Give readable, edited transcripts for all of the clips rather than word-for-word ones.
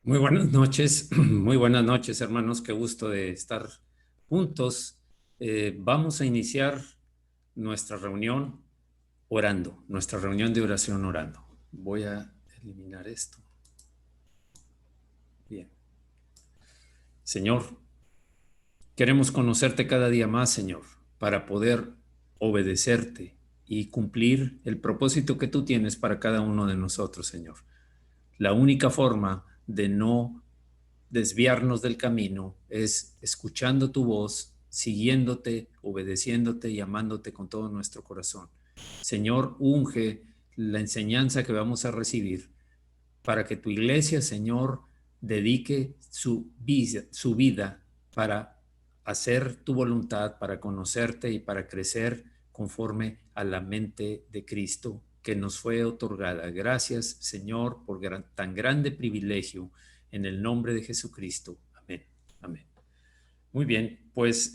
Muy buenas noches, muy buenas noches, hermanos. Qué gusto de estar juntos. Vamos a iniciar nuestra reunión orando, nuestra reunión de oración orando. Voy a eliminar esto. Bien. Señor, queremos conocerte cada día más, Señor, para poder obedecerte y cumplir el propósito que tú tienes para cada uno de nosotros, Señor. La única forma de no desviarnos del camino es escuchando tu voz, siguiéndote, obedeciéndote y amándote con todo nuestro corazón. Señor, unge la enseñanza que vamos a recibir para que tu iglesia, Señor, dedique su vida para hacer tu voluntad, para conocerte y para crecer conforme a la mente de Cristo que nos fue otorgada. Gracias, Señor, por tan grande privilegio en el nombre de Jesucristo. Amén. Amén. Muy bien, pues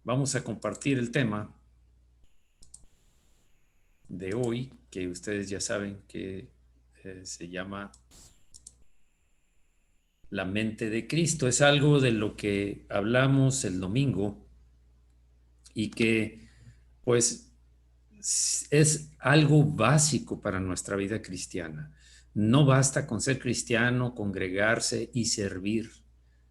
vamos a compartir el tema de hoy, que ustedes ya saben que se llama la mente de Cristo. Es algo de lo que hablamos el domingo y que pues es algo básico para nuestra vida cristiana. No basta con ser cristiano, congregarse y servir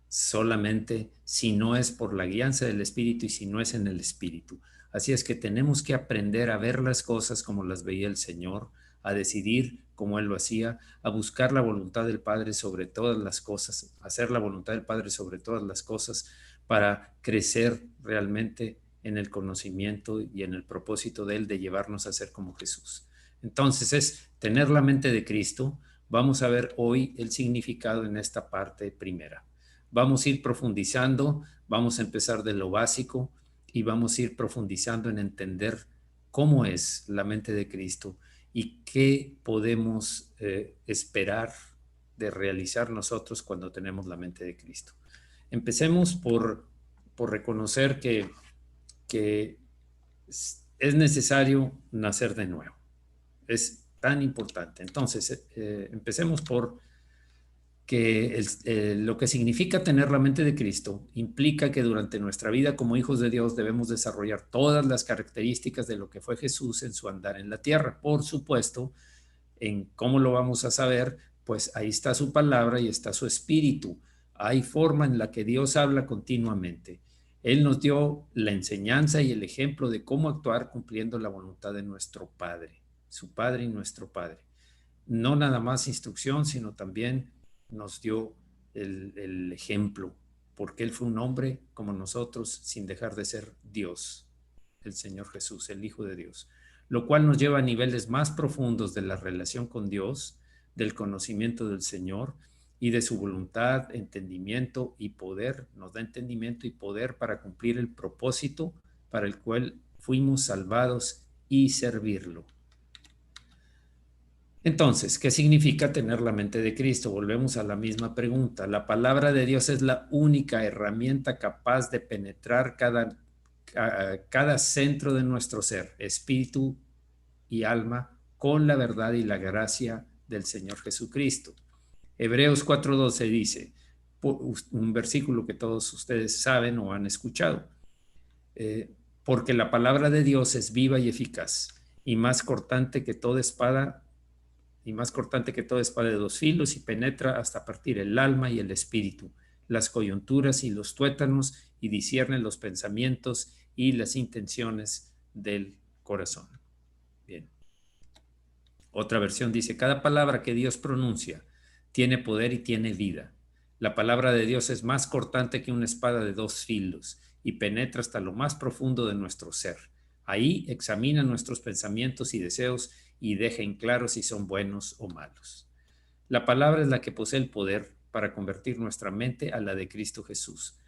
solamente si no es por la guianza del Espíritu y si no es en el Espíritu. Así es que tenemos que aprender a ver las cosas como las veía el Señor, a decidir como Él lo hacía, a buscar la voluntad del Padre sobre todas las cosas, hacer la voluntad del Padre sobre todas las cosas para crecer realmente en el conocimiento y en el propósito de Él de llevarnos a ser como Jesús. Entonces es tener la mente de Cristo. Vamos a ver hoy el significado en esta parte primera. Vamos a ir profundizando, vamos a empezar de lo básico y vamos a ir profundizando en entender cómo es la mente de Cristo y qué podemos esperar de realizar nosotros cuando tenemos la mente de Cristo. Empecemos por reconocer que es necesario nacer de nuevo. Es tan importante. Entonces, empecemos por que lo que significa tener la mente de Cristo implica que durante nuestra vida como hijos de Dios debemos desarrollar todas las características de lo que fue Jesús en su andar en la tierra. Por supuesto, en cómo lo vamos a saber, pues ahí está su palabra y está su espíritu. Hay forma en la que Dios habla continuamente. Él nos dio la enseñanza y el ejemplo de cómo actuar cumpliendo la voluntad de nuestro Padre, su Padre y nuestro Padre. No nada más instrucción, sino también nos dio el ejemplo, porque Él fue un hombre como nosotros sin dejar de ser Dios, el Señor Jesús, el Hijo de Dios, lo cual nos lleva a niveles más profundos de la relación con Dios, del conocimiento del Señor y de su voluntad, entendimiento y poder. Nos da entendimiento y poder para cumplir el propósito para el cual fuimos salvados y servirlo. Entonces, ¿qué significa tener la mente de Cristo? Volvemos a la misma pregunta. La palabra de Dios es la única herramienta capaz de penetrar cada centro de nuestro ser, espíritu y alma, con la verdad y la gracia del Señor Jesucristo. Hebreos 4:12 dice, un versículo que todos ustedes saben o han escuchado, porque la palabra de Dios es viva y eficaz y más cortante que toda espada de dos filos y penetra hasta partir el alma y el espíritu, las coyunturas y los tuétanos y discierne los pensamientos y las intenciones del corazón. Bien. Otra versión dice, cada palabra que Dios pronuncia tiene poder y tiene vida. La palabra de Dios es más cortante que una espada de dos filos y penetra hasta lo más profundo de nuestro ser. Ahí examina nuestros pensamientos y deseos y deja en claro si son buenos o malos. La palabra es la que posee el poder para convertir nuestra mente a la de Cristo Jesús,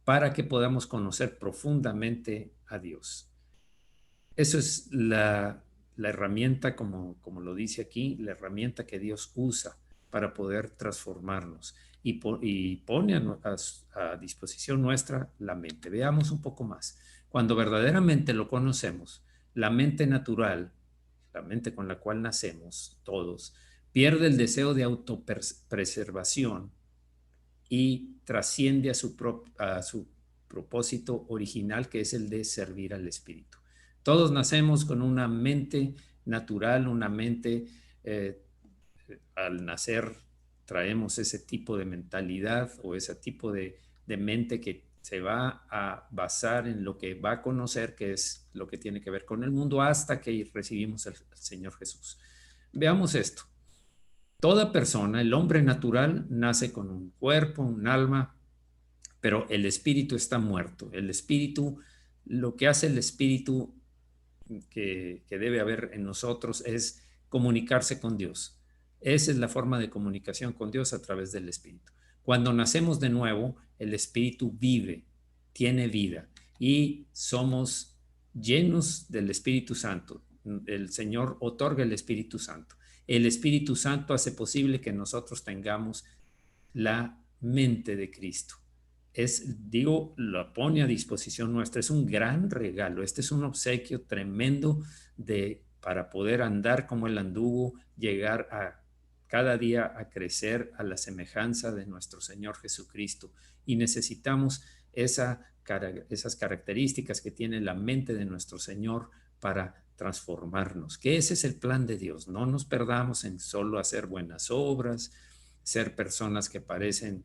para que podamos conocer profundamente a Dios. Eso es la herramienta, como lo dice aquí, la herramienta que Dios usa para poder transformarnos y pone a disposición nuestra la mente. Veamos un poco más. Cuando verdaderamente lo conocemos, la mente natural, la mente con la cual nacemos todos, pierde el deseo de autopreservación y trasciende a su propósito original, que es el de servir al Espíritu. Todos nacemos con una mente natural, una mente, al nacer traemos ese tipo de mentalidad o ese tipo de mente que se va a basar en lo que va a conocer, que es lo que tiene que ver con el mundo, hasta que recibimos al Señor Jesús. Veamos esto. Toda persona, el hombre natural, nace con un cuerpo, un alma, pero el espíritu está muerto. El espíritu, lo que hace el espíritu que debe haber en nosotros es comunicarse con Dios. Esa es la forma de comunicación con Dios, a través del espíritu. Cuando nacemos de nuevo, el espíritu vive, tiene vida y somos llenos del Espíritu Santo. El Señor otorga el Espíritu Santo. El Espíritu Santo hace posible que nosotros tengamos la mente de Cristo. Digo, lo pone a disposición nuestra, es un gran regalo, este es un obsequio tremendo para poder andar como el anduvo, llegar a cada día a crecer a la semejanza de nuestro Señor Jesucristo. Y necesitamos esas características que tiene la mente de nuestro Señor para transformarnos, que ese es el plan de Dios. No nos perdamos en solo hacer buenas obras, ser personas que parecen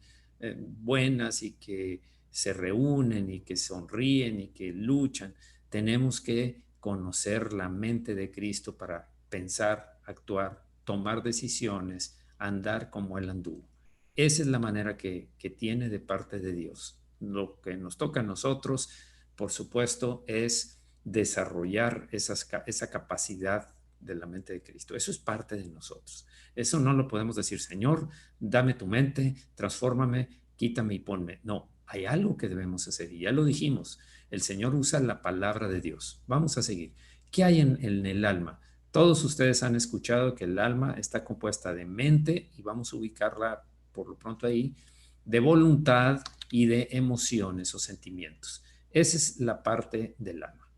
buenas y que se reúnen y que sonríen y que luchan. Tenemos que conocer la mente de Cristo para pensar, actuar, tomar decisiones, andar como Él anduvo. Esa es la manera que tiene de parte de Dios. Lo que nos toca a nosotros, por supuesto, es desarrollar esa capacidad de la mente de Cristo. Eso es parte de nosotros. Eso no lo podemos decir, Señor, dame tu mente, transfórmame, quítame y ponme. No, hay algo que debemos hacer y ya lo dijimos. El Señor usa la palabra de Dios. Vamos a seguir. ¿Qué hay en el alma? Todos ustedes han escuchado que el alma está compuesta de mente, y vamos a ubicarla por lo pronto ahí, de voluntad y de emociones o sentimientos. Esa es la parte del alma.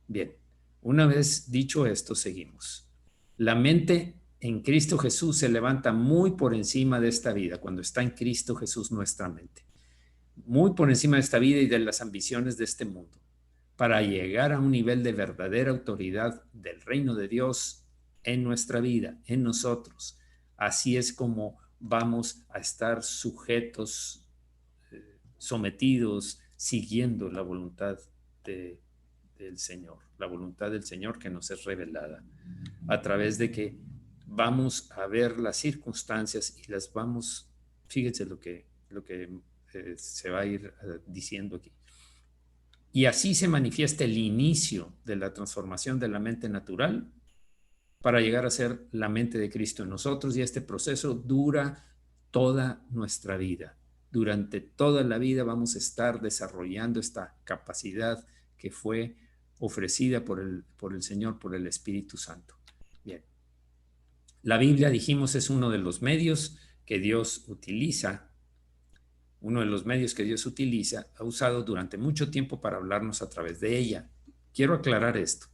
Bien, una vez dicho esto, seguimos. La mente en Cristo Jesús se levanta muy por encima de esta vida, cuando está en Cristo Jesús nuestra mente, muy por encima de esta vida y de las ambiciones de este mundo, para llegar a un nivel de verdadera autoridad del reino de Dios en nuestra vida, en nosotros. Así es como vamos a estar sujetos, sometidos, siguiendo la voluntad del Señor, la voluntad del Señor que nos es revelada, a través de que vamos a ver las circunstancias y las vamos, fíjense lo que se va a ir diciendo aquí. Y así se manifiesta el inicio de la transformación de la mente natural para llegar a ser la mente de Cristo en nosotros, y este proceso dura toda nuestra vida. Durante toda la vida vamos a estar desarrollando esta capacidad que fue ofrecida por el Señor, por el Espíritu Santo. Bien. La Biblia, dijimos, es uno de los medios que Dios utiliza, ha usado durante mucho tiempo para hablarnos a través de ella. Quiero aclarar esto.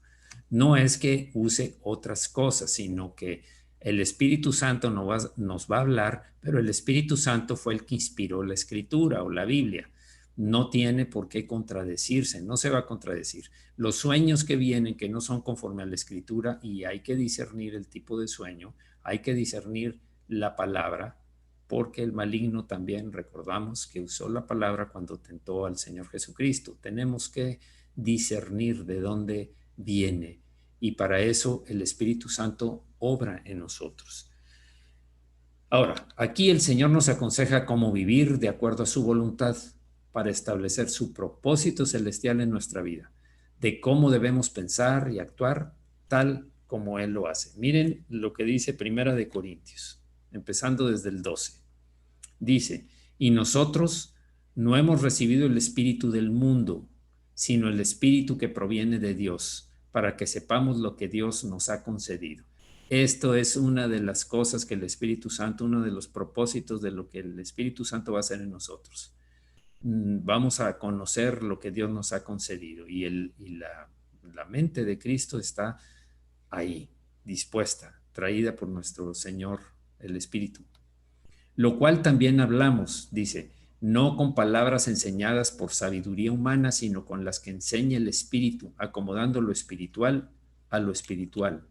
No es que use otras cosas, sino que el Espíritu Santo nos va a hablar, pero el Espíritu Santo fue el que inspiró la Escritura o la Biblia. No tiene por qué contradecirse, no se va a contradecir. Los sueños que vienen, que no son conforme a la Escritura, y hay que discernir el tipo de sueño, hay que discernir la palabra, porque el maligno también, recordamos que usó la palabra cuando tentó al Señor Jesucristo. Tenemos que discernir de dónde viene, y para eso el Espíritu Santo obra en nosotros. Ahora, aquí el Señor nos aconseja cómo vivir de acuerdo a su voluntad para establecer su propósito celestial en nuestra vida, de cómo debemos pensar y actuar tal como Él lo hace. Miren lo que dice Primera de Corintios, empezando desde el 12. Dice, y nosotros no hemos recibido el espíritu del mundo, sino el espíritu que proviene de Dios, para que sepamos lo que Dios nos ha concedido. Esto es una de las cosas que el Espíritu Santo, uno de los propósitos de lo que el Espíritu Santo va a hacer en nosotros. Vamos a conocer lo que Dios nos ha concedido, y la mente de Cristo está ahí, dispuesta, traída por nuestro Señor el Espíritu. Lo cual también hablamos, dice, no con palabras enseñadas por sabiduría humana, sino con las que enseña el Espíritu, acomodando lo espiritual a lo espiritual.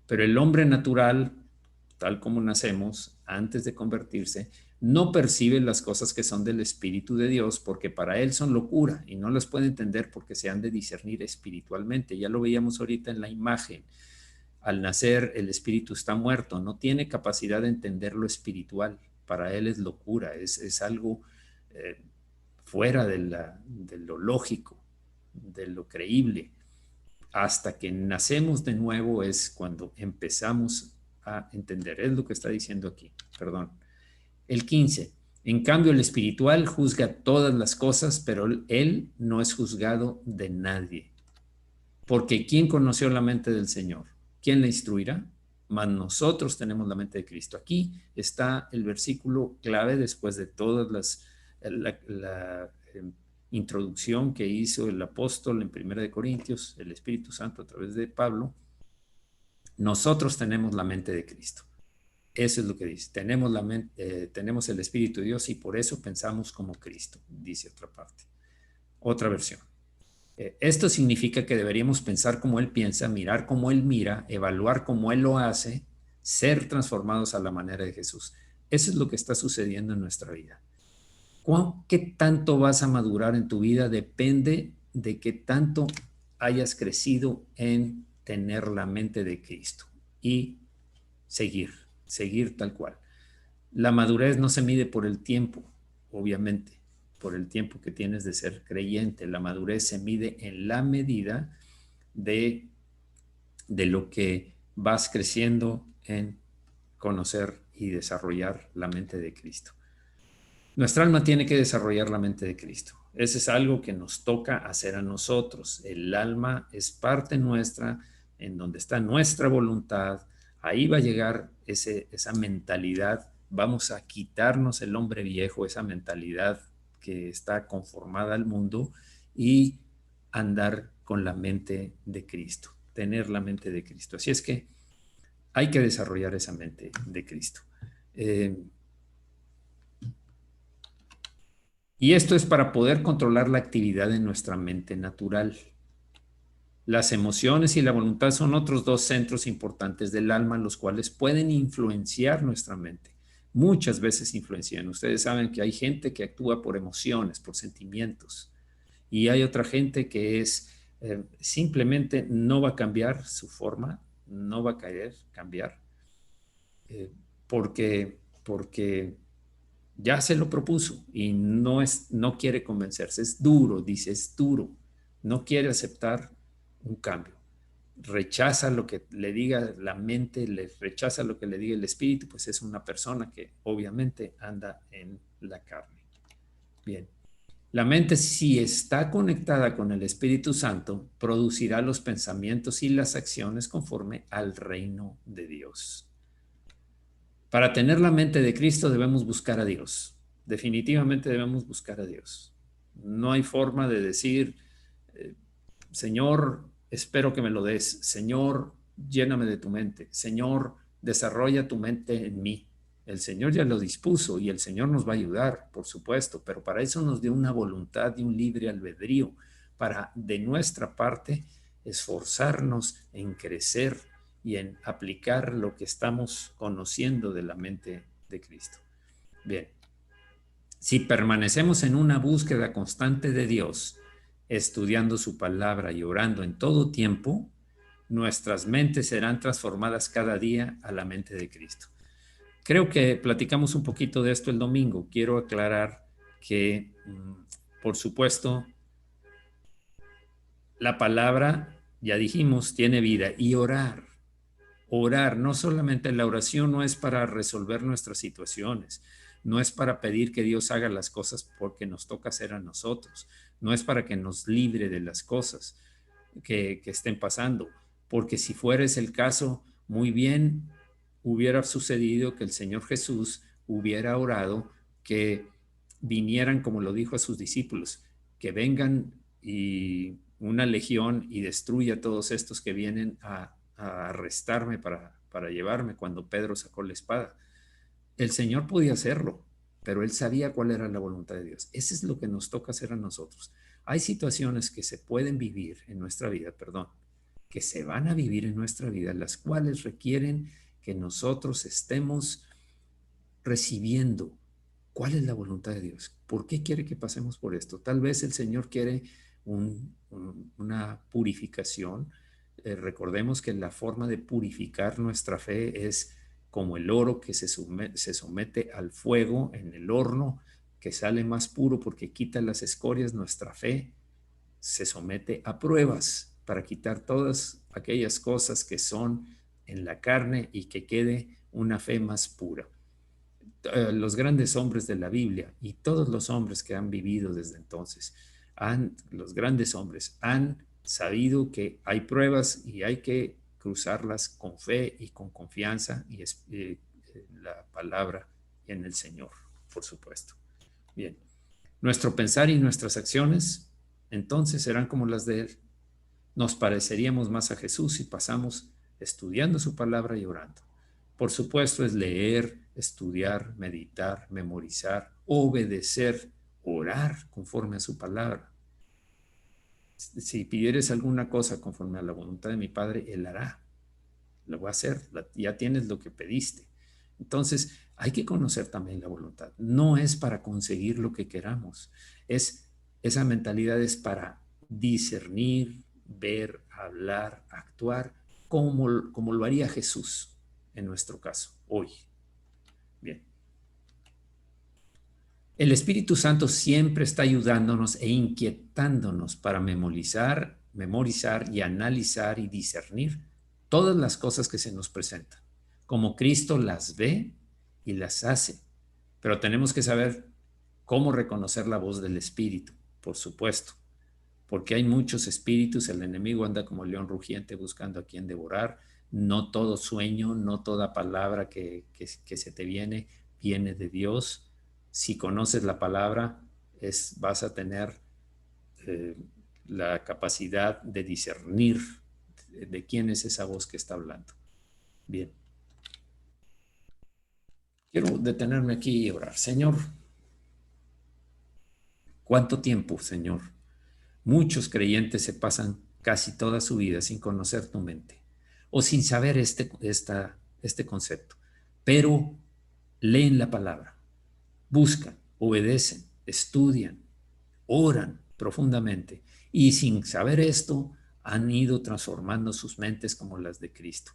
Pero el hombre natural, tal como nacemos antes de convertirse, no percibe las cosas que son del Espíritu de Dios, porque para él son locura y no las puede entender porque se han de discernir espiritualmente. Ya lo veíamos ahorita en la imagen. Al nacer el espíritu está muerto, no tiene capacidad de entender lo espiritual. Para él es locura, es algo eh, fuera de lo lógico, de lo creíble. Hasta que nacemos de nuevo es cuando empezamos a entender. Es lo que está diciendo aquí, perdón. El 15. En cambio, el espiritual juzga todas las cosas, pero él no es juzgado de nadie. Porque ¿quién conoció la mente del Señor? ¿Quién la instruirá? Mas nosotros tenemos la mente de Cristo. Aquí está el versículo clave después de todas la introducción que hizo el apóstol en 1 de Corintios, el Espíritu Santo a través de Pablo. Nosotros tenemos la mente de Cristo. Eso es lo que dice. Tenemos el Espíritu de Dios y por eso pensamos como Cristo, dice otra parte. Otra versión. Esto significa que deberíamos pensar como Él piensa, mirar como Él mira, evaluar como Él lo hace, ser transformados a la manera de Jesús. Eso es lo que está sucediendo en nuestra vida. ¿Qué tanto vas a madurar en tu vida? Depende de qué tanto hayas crecido en tener la mente de Cristo y seguir tal cual. La madurez no se mide por el tiempo, obviamente, por el tiempo que tienes de ser creyente. La madurez se mide en la medida de lo que vas creciendo en conocer y desarrollar la mente de Cristo. Nuestra alma tiene que desarrollar la mente de Cristo. Ese es algo que nos toca hacer a nosotros. El alma es parte nuestra, en donde está nuestra voluntad. Ahí va a llegar esa mentalidad. Vamos a quitarnos el hombre viejo, esa mentalidad que está conformada al mundo y andar con la mente de Cristo, tener la mente de Cristo. Así es que hay que desarrollar esa mente de Cristo. Y esto es para poder controlar la actividad de nuestra mente natural. Las emociones y la voluntad son otros dos centros importantes del alma, los cuales pueden influenciar nuestra mente. Muchas veces influencian. Ustedes saben que hay gente que actúa por emociones, por sentimientos, y hay otra gente que simplemente no va a cambiar su forma, no va a querer cambiar, porque ya se lo propuso y no quiere convencerse. Es duro, dice, es duro. No quiere aceptar un cambio. Rechaza lo que le diga la mente, rechaza lo que le diga el espíritu, pues es una persona que obviamente anda en la carne. Bien. La mente, si está conectada con el Espíritu Santo, producirá los pensamientos y las acciones conforme al reino de Dios. Para tener la mente de Cristo debemos buscar a Dios. Definitivamente debemos buscar a Dios. No hay forma de decir, Señor, espero que me lo des. Señor, lléname de tu mente. Señor, desarrolla tu mente en mí. El Señor ya lo dispuso y el Señor nos va a ayudar, por supuesto, pero para eso nos dio una voluntad y un libre albedrío, para de nuestra parte esforzarnos en crecer y en aplicar lo que estamos conociendo de la mente de Cristo. Bien, si permanecemos en una búsqueda constante de Dios, estudiando su palabra y orando en todo tiempo, nuestras mentes serán transformadas cada día a la mente de Cristo. Creo que platicamos un poquito de esto el domingo. Quiero aclarar que, por supuesto, la palabra, ya dijimos, tiene vida. Y orar, no solamente la oración no es para resolver nuestras situaciones, no es para pedir que Dios haga las cosas porque nos toca hacer a nosotros, no es para que nos libre de las cosas que estén pasando, porque si fuera ese el caso, muy bien hubiera sucedido que el Señor Jesús hubiera orado que vinieran, como lo dijo a sus discípulos, que vengan y una legión y destruya a todos estos que vienen a arrestarme para llevarme cuando Pedro sacó la espada. El Señor podía hacerlo, pero Él sabía cuál era la voluntad de Dios. Eso es lo que nos toca hacer a nosotros. Hay situaciones que se pueden vivir en nuestra vida, perdón, que se van a vivir en nuestra vida, las cuales requieren que nosotros estemos recibiendo cuál es la voluntad de Dios. ¿Por qué quiere que pasemos por esto? Tal vez el Señor quiere una purificación. Recordemos que la forma de purificar nuestra fe es como el oro que se somete al fuego en el horno, que sale más puro porque quita las escorias. Nuestra fe se somete a pruebas para quitar todas aquellas cosas que son en la carne y que quede una fe más pura. Los grandes hombres de la Biblia y todos los hombres que han vivido desde entonces, los grandes hombres han sabido que hay pruebas y hay que cruzarlas con fe y con confianza y la palabra en el Señor, por supuesto. Bien, nuestro pensar y nuestras acciones entonces serán como las de Él. Nos pareceríamos más a Jesús si pasamos estudiando su palabra y orando. Por supuesto, es leer, estudiar, meditar, memorizar, obedecer, orar conforme a su palabra. Si pidieres alguna cosa conforme a la voluntad de mi Padre, Él hará. Lo va a hacer. Ya tienes lo que pediste. Entonces, hay que conocer también la voluntad. No es para conseguir lo que queramos. Esa mentalidad es para discernir, ver, hablar, actuar como lo haría Jesús en nuestro caso, hoy. Bien. El Espíritu Santo siempre está ayudándonos e inquietándonos para memorizar y analizar y discernir todas las cosas que se nos presentan, como Cristo las ve y las hace. Pero tenemos que saber cómo reconocer la voz del Espíritu, por supuesto, porque hay muchos espíritus, el enemigo anda como león rugiente buscando a quien devorar. No todo sueño, no toda palabra que se te viene de Dios. Si conoces la palabra, vas a tener eh, la capacidad de discernir de quién es esa voz que está hablando. Bien. Quiero detenerme aquí y orar. Señor, ¿cuánto tiempo, Señor? Muchos creyentes se pasan casi toda su vida sin conocer tu mente o sin saber este concepto, pero leen la palabra, buscan, obedecen, estudian, oran profundamente y sin saber esto han ido transformando sus mentes como las de Cristo.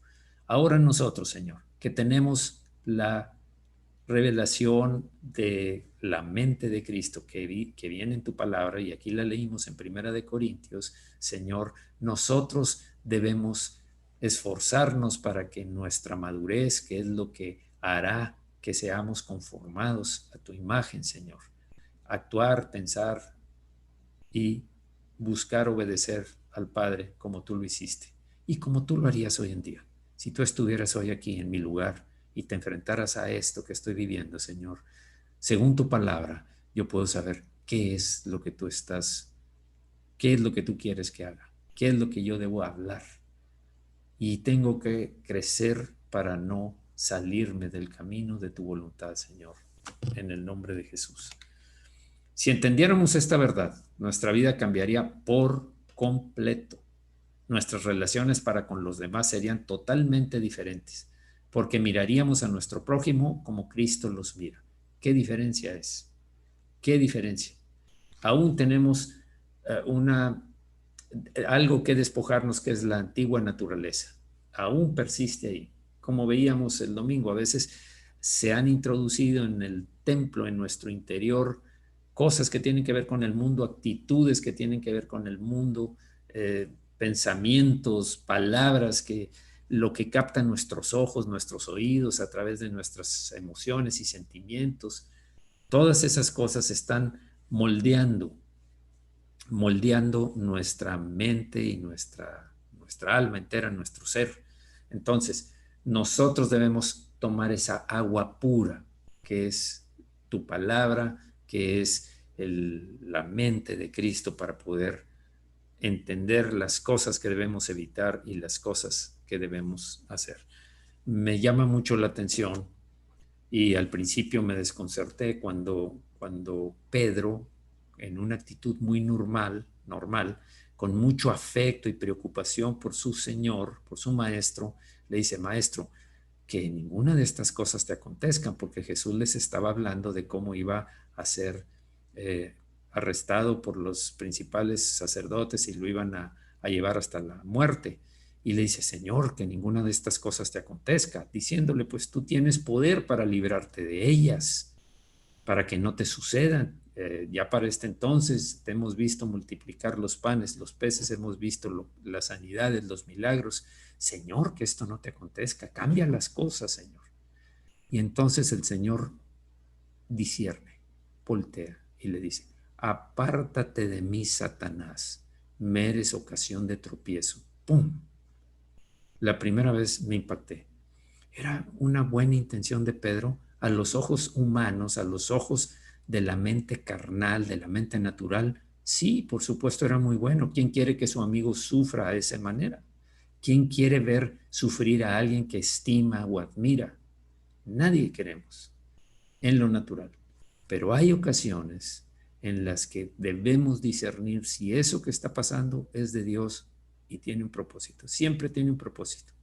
Ahora nosotros, Señor, que tenemos la revelación de la mente de Cristo que viene en tu palabra, y aquí la leímos en Primera de Corintios, Señor, nosotros debemos esforzarnos para que nuestra madurez, que es lo que hará que seamos conformados a tu imagen, Señor, actuar, pensar y buscar obedecer al Padre como tú lo hiciste y como tú lo harías hoy en día. Si tú estuvieras hoy aquí en mi lugar y te enfrentaras a esto que estoy viviendo, Señor, según tu palabra, yo puedo saber qué es lo que tú qué es lo que tú quieres que haga, qué es lo que yo debo hablar. Y tengo que crecer para no salirme del camino de tu voluntad, Señor, en el nombre de Jesús. Si entendiéramos esta verdad, nuestra vida cambiaría por completo. Nuestras relaciones para con los demás serían totalmente diferentes, porque miraríamos a nuestro prójimo como Cristo los mira. ¿Qué diferencia es? ¿Qué diferencia? Aún tenemos algo que despojarnos, que es la antigua naturaleza. Aún persiste ahí. Como veíamos el domingo, a veces se han introducido en el templo, en nuestro interior, cosas que tienen que ver con el mundo, actitudes que tienen que ver con el mundo, pensamientos, palabras que lo que captan nuestros ojos, nuestros oídos a través de nuestras emociones y sentimientos, todas esas cosas están moldeando nuestra mente y nuestra alma entera, nuestro ser. Entonces, nosotros debemos tomar esa agua pura, que es tu palabra, que es la mente de Cristo, para poder entender las cosas que debemos evitar y las cosas que debemos hacer. Me llama mucho la atención Y al principio me desconcerté cuando Pedro, en una actitud muy normal, con mucho afecto y preocupación por su Señor, por su Maestro, le dice: Maestro, que ninguna de estas cosas te acontezcan, porque Jesús les estaba hablando de cómo iba a ser eh, arrestado por los principales sacerdotes y lo iban a llevar hasta la muerte. Y le dice: Señor, que ninguna de estas cosas te acontezca, diciéndole: pues tú tienes poder para librarte de ellas, para que no te sucedan. Ya para este entonces te hemos visto multiplicar los panes, los peces, hemos visto las sanidades, los milagros. Señor, que esto no te acontezca, cambia las cosas, Señor. Y entonces el Señor discierne, voltea y le dice: apártate de mí, Satanás, me eres ocasión de tropiezo. ¡Pum! La primera vez me impacté. Era una buena intención de Pedro a los ojos humanos, a los ojos de la mente carnal, de la mente natural. Sí, por supuesto era muy bueno. ¿Quién quiere que su amigo sufra de esa manera? ¿Quién quiere ver sufrir a alguien que estima o admira? Nadie queremos en lo natural. Pero hay ocasiones en las que debemos discernir si eso que está pasando es de Dios y tiene un propósito. Siempre tiene un propósito.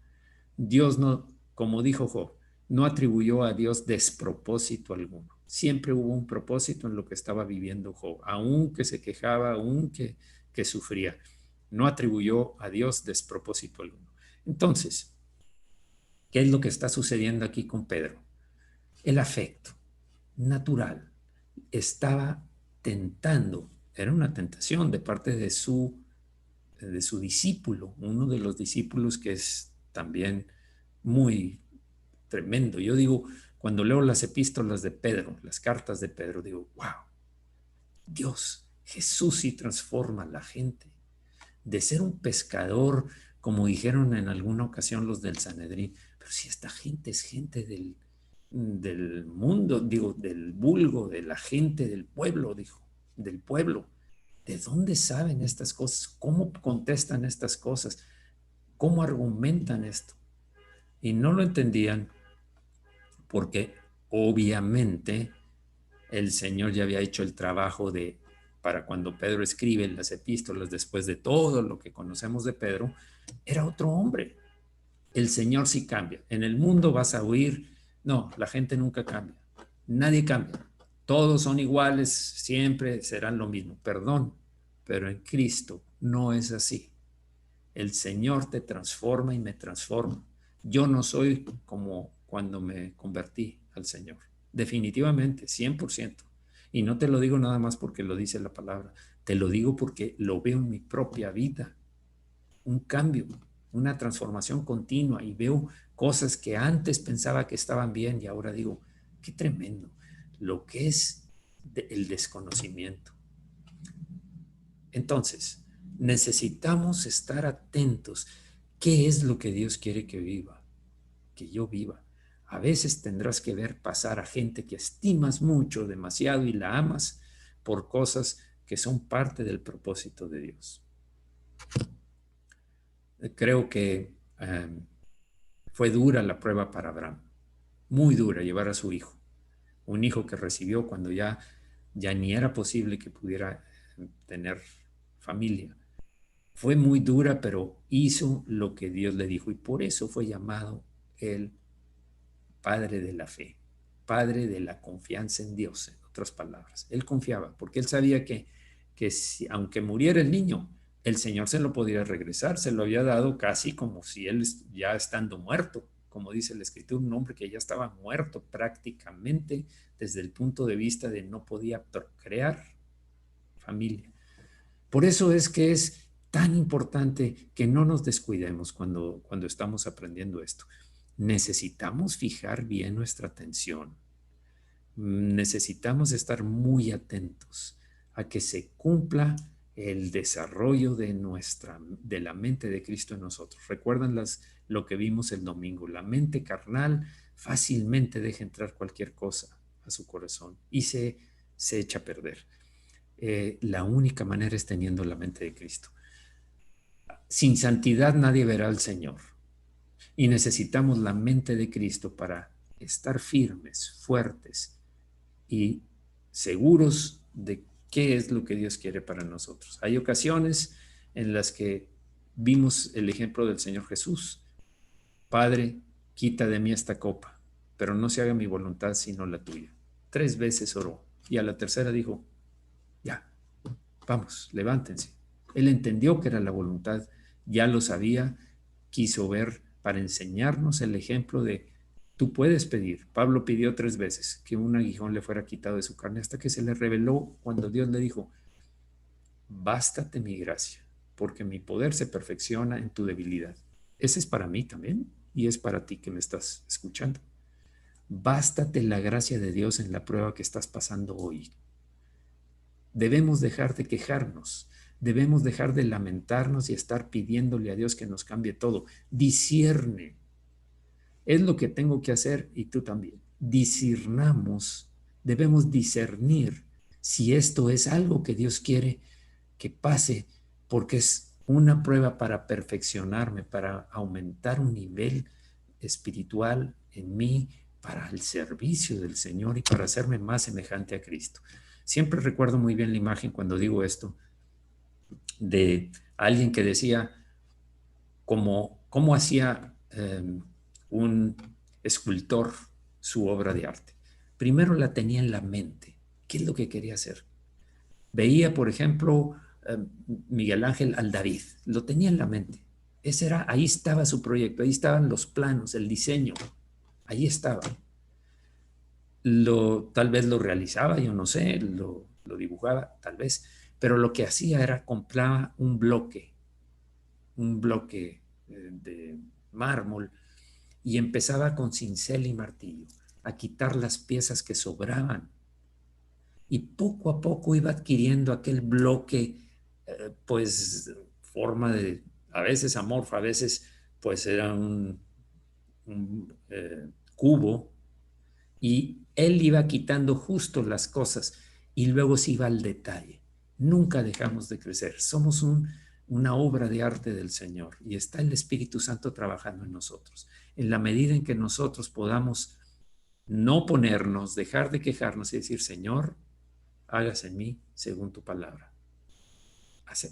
Dios no, como dijo Job, no atribuyó a Dios despropósito alguno. Siempre hubo un propósito en lo que estaba viviendo Job, aunque se quejaba, aunque sufría. No atribuyó a Dios despropósito alguno. Entonces, ¿qué es lo que está sucediendo aquí con Pedro? El afecto natural estaba tentando, era una tentación de parte de su discípulo, uno de los discípulos que es también muy tremendo. Yo digo, cuando leo las epístolas de Pedro, las cartas de Pedro, digo: wow, Dios, Jesús sí transforma a la gente. De ser un pescador, como dijeron en alguna ocasión los del Sanedrín, pero si esta gente es gente del mundo, digo, del vulgo, de la gente del pueblo, dijo, del pueblo. ¿De dónde saben estas cosas? ¿Cómo contestan estas cosas? ¿Cómo argumentan esto? Y no lo entendían porque obviamente el Señor ya había hecho el trabajo para cuando Pedro escribe las epístolas, después de todo lo que conocemos de Pedro, era otro hombre. El Señor sí cambia. En el mundo vas a oír: no, la gente nunca cambia. Nadie cambia. Todos son iguales, siempre serán lo mismo. Perdón, pero en Cristo no es así. El Señor te transforma y me transforma. Yo no soy como cuando me convertí al Señor. Definitivamente, 100%. Y no te lo digo nada más porque lo dice la palabra. Te lo digo porque lo veo en mi propia vida. Un cambio, una transformación continua, y veo cosas que antes pensaba que estaban bien y ahora digo: qué tremendo lo que es el desconocimiento. Entonces, necesitamos estar atentos. ¿Qué es lo que Dios quiere que viva? Que yo viva. A veces tendrás que ver pasar a gente que estimas mucho, demasiado, y la amas por cosas que son parte del propósito de Dios. Creo que fue dura la prueba para Abraham, muy dura, llevar a su hijo, un hijo que recibió cuando ya ni era posible que pudiera tener familia. Fue muy dura, pero hizo lo que Dios le dijo, y por eso fue llamado el padre de la fe, padre de la confianza en Dios, en otras palabras. Él confiaba porque él sabía que aunque muriera el niño, el Señor se lo podía regresar, se lo había dado casi como si él ya estando muerto, como dice la Escritura, un hombre que ya estaba muerto prácticamente desde el punto de vista de no podía procrear familia. Por eso es que es tan importante que no nos descuidemos cuando estamos aprendiendo esto. Necesitamos fijar bien nuestra atención. Necesitamos estar muy atentos a que se cumpla el desarrollo de la mente de Cristo en nosotros. ¿Recuerdan lo que vimos el domingo? La mente carnal fácilmente deja entrar cualquier cosa a su corazón y se echa a perder. La única manera es teniendo la mente de Cristo. Sin santidad nadie verá al Señor. Y necesitamos la mente de Cristo para estar firmes, fuertes y seguros de qué es lo que Dios quiere para nosotros. Hay ocasiones en las que vimos el ejemplo del Señor Jesús. Padre, quita de mí esta copa, pero no se haga mi voluntad sino la tuya. 3 veces oró y a la tercera dijo, ya, vamos, levántense. Él entendió que era la voluntad, ya lo sabía, quiso ver para enseñarnos el ejemplo de tú puedes pedir. Pablo pidió 3 veces que un aguijón le fuera quitado de su carne hasta que se le reveló cuando Dios le dijo, bástate mi gracia, porque mi poder se perfecciona en tu debilidad. Ese es para mí también y es para ti que me estás escuchando. Bástate la gracia de Dios en la prueba que estás pasando hoy. Debemos dejar de quejarnos, debemos dejar de lamentarnos y estar pidiéndole a Dios que nos cambie todo. Discierne. Es lo que tengo que hacer y tú también. Discernamos, debemos discernir si esto es algo que Dios quiere que pase, porque es una prueba para perfeccionarme, para aumentar un nivel espiritual en mí, para el servicio del Señor y para hacerme más semejante a Cristo. Siempre recuerdo muy bien la imagen cuando digo esto de alguien que decía cómo hacía un escultor su obra de arte. Primero la tenía en la mente. ¿Qué es lo que quería hacer? Veía, por ejemplo, Miguel Ángel al David, lo tenía en la mente. Ahí estaba su proyecto, ahí estaban los planos, el diseño, ahí estaba. Tal vez lo realizaba, yo no sé, lo dibujaba, tal vez, pero lo que hacía era compraba un bloque de mármol y empezaba con cincel y martillo a quitar las piezas que sobraban y poco a poco iba adquiriendo aquel bloque, pues forma de, a veces amorfa, a veces pues era un cubo, y él iba quitando justo las cosas y luego se iba al detalle. Nunca dejamos de crecer, somos una obra de arte del Señor y está el Espíritu Santo trabajando en nosotros. En la medida en que nosotros podamos no ponernos, dejar de quejarnos y decir, Señor, hágase en mí según tu palabra.